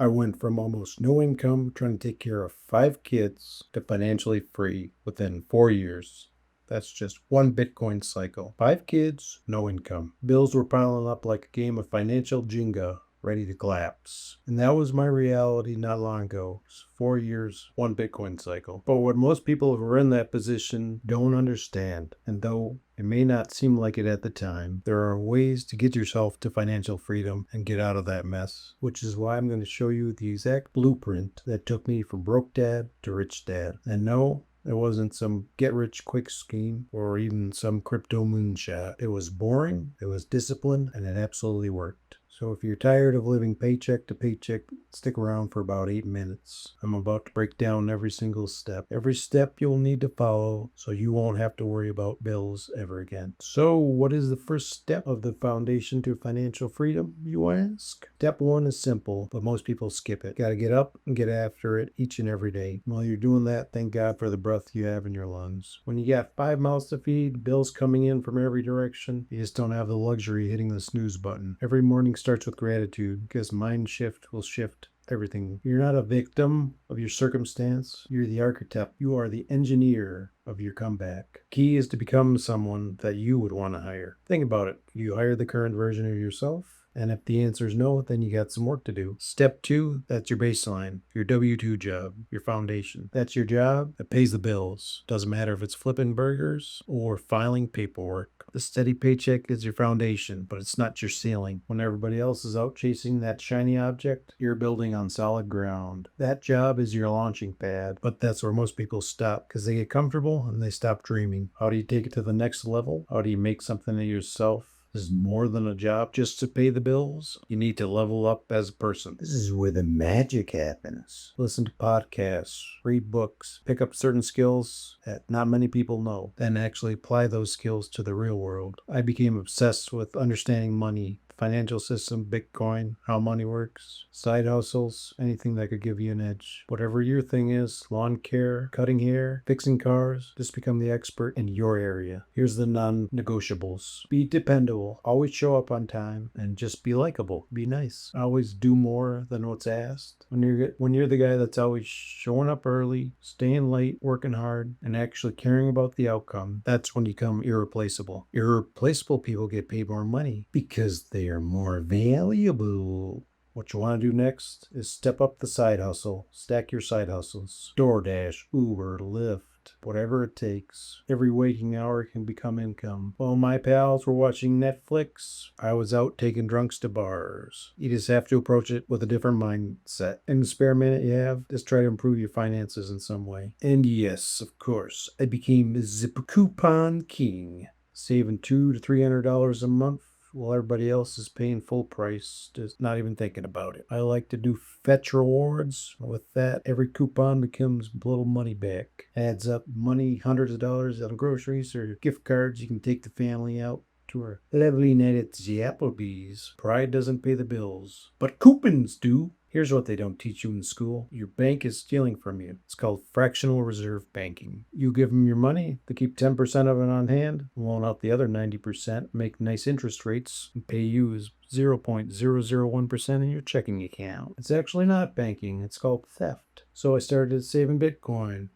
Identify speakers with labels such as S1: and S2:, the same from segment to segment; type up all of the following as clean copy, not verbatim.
S1: I went from almost no income trying to take care of 5 kids to financially free within 4 years. That's just one Bitcoin cycle. 5 kids, no income. Bills were piling up like a game of financial Jenga, ready to collapse. And that was my reality not long ago. 4 years, one Bitcoin cycle. But what most people who are in that position don't understand, and though it may not seem like it at the time, there are ways to get yourself to financial freedom and get out of that mess, which is why I'm going to show you the exact blueprint that took me from broke dad to rich dad. And no, it wasn't some get-rich-quick scheme or even some crypto moonshot. It was boring, it was disciplined, and it absolutely worked. So if you're tired of living paycheck to paycheck, stick around for about 8 minutes. I'm about to break down every single step. Every step you'll need to follow so you won't have to worry about bills ever again. So what is the first step of the foundation to financial freedom, you ask? Step 1 is simple, but most people skip it. Gotta get up and get after it each and every day. While you're doing that, thank God for the breath you have in your lungs. When you got 5 mouths to feed, bills coming in from every direction, you just don't have the luxury of hitting the snooze button. Every morning starts with gratitude, because mind shift will shift everything. You're not a victim of your circumstance. You're the architect. You are the engineer of your comeback. Key is to become someone that you would want to hire. Think about it. You hire the current version of yourself? And if the answer is no, then you got some work to do. Step 2, that's your baseline, your W-2 job, your foundation. That's your job that pays the bills. Doesn't matter if it's flipping burgers or filing paperwork. The steady paycheck is your foundation, but it's not your ceiling. When everybody else is out chasing that shiny object, you're building on solid ground. That job is your launching pad, but that's where most people stop because they get comfortable and they stop dreaming. How do you take it to the next level? How do you make something of yourself? This is more than a job just to pay the bills. You need to level up as a person. This is where the magic happens. Listen to podcasts, read books, pick up certain skills that not many people know, then actually apply those skills to the real world. I became obsessed with understanding money, financial system, Bitcoin, how money works, side hustles, anything that could give you an edge. Whatever your thing is, lawn care, cutting hair, fixing cars, just become the expert in your area. Here's the non-negotiables. Be dependable, always show up on time, and just be likable. Be nice. Always do more than what's asked. When you're the guy that's always showing up early, staying late, working hard, and actually caring about the outcome, that's when you become irreplaceable. Irreplaceable people get paid more money because they are more valuable. What you want to do next is step up the side hustle. Stack your side hustles. DoorDash, Uber, Lyft, whatever it takes. Every waking hour can become income. While my pals were watching Netflix, I was out taking drunks to bars. You just have to approach it with a different mindset. In the spare minute you have, just try to improve your finances in some way. And yes, of course, I became the coupon king, saving $200 to $300 a month while everybody else is paying full price, just not even thinking about it. I like to do fetch rewards. With that, every coupon becomes a little money back. Adds up money, hundreds of dollars on groceries or gift cards. You can take the family out to a lovely night at the Applebee's. Pride doesn't pay the bills, but coupons do. Here's what they don't teach you in school. Your bank is stealing from you. It's called fractional reserve banking. You give them your money, they keep 10% of it on hand, loan out the other 90%, make nice interest rates, and pay you as 0.001% in your checking account. It's actually not banking, it's called theft. So I started saving Bitcoin.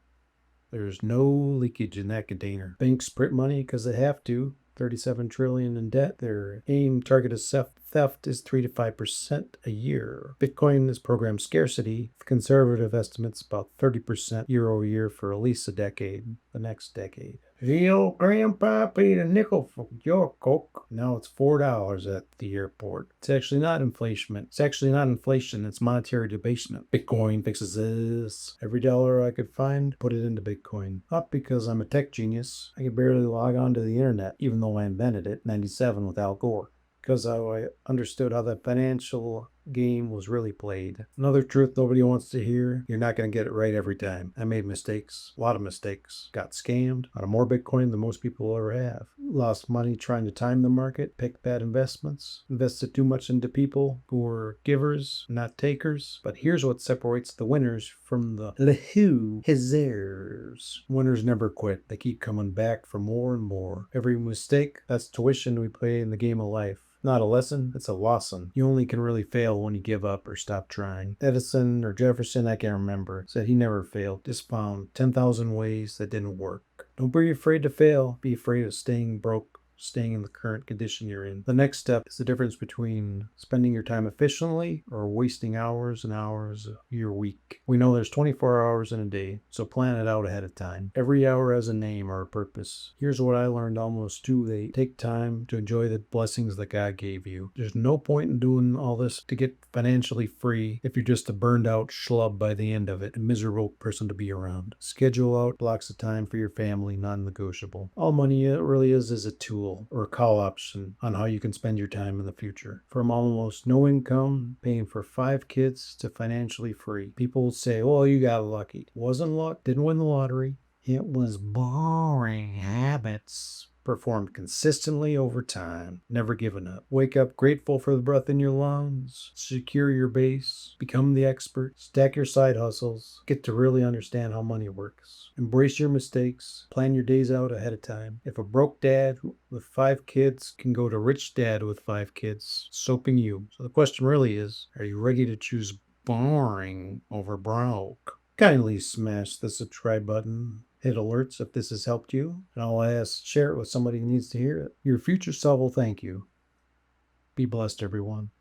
S1: There's no leakage in that container. Banks print money because they have to. 37 trillion in debt. Their aim target of theft is 3 to 5% a year. Bitcoin is programmed scarcity. Conservative estimates about 30% year over year for at least a decade, the next decade. The old grandpa paid a nickel for your Coke. Now it's $4 at the airport. It's actually not inflation. It's monetary debasement. Bitcoin fixes this. Every dollar I could find, put it into Bitcoin. Not because I'm a tech genius. I could barely log on to the internet, even though I invented it in 97 with Al Gore. Because I understood how the financial game was really played. Another truth nobody wants to hear, you're not going to get it right every time. I made mistakes, a lot of mistakes. Got scammed out of more Bitcoin than most people ever have. Lost money trying to time the market, picked bad investments, invested too much into people who were givers, not takers. But here's what separates the winners from the hazers. Winners never quit. They keep coming back for more and more. Every mistake, that's tuition we pay in the game of life. Not a lesson, it's a lawson. You only can really fail when you give up or stop trying. Edison or Jefferson, I can't remember, said he never failed, just found 10,000 ways that didn't work. Don't be afraid to fail, be afraid of staying broke, staying in the current condition you're in. The next step is the difference between spending your time efficiently or wasting hours and hours of your week. We know there's 24 hours in a day, so plan it out ahead of time. Every hour has a name or a purpose. Here's what I learned almost too late. Take time to enjoy the blessings that God gave you. There's no point in doing all this to get financially free if you're just a burned out schlub by the end of it, a miserable person to be around. Schedule out blocks of time for your family, non-negotiable. All money really is a tool or a call option on how you can spend your time in the future. From almost no income, paying for 5 kids, to financially free. People will say, oh, you got lucky. It wasn't luck, didn't win the lottery. It was boring habits performed consistently over time, never giving up. Wake up grateful for the breath in your lungs, secure your base, become the expert, stack your side hustles, get to really understand how money works. Embrace your mistakes, plan your days out ahead of time. If a broke dad with 5 kids can go to rich dad with 5 kids, soaping you. So the question really is, are you ready to choose boring over broke? Kindly smash the subscribe button. Hit alerts if this has helped you, and I'll share it with somebody who needs to hear it. Your future self will thank you. Be blessed, everyone.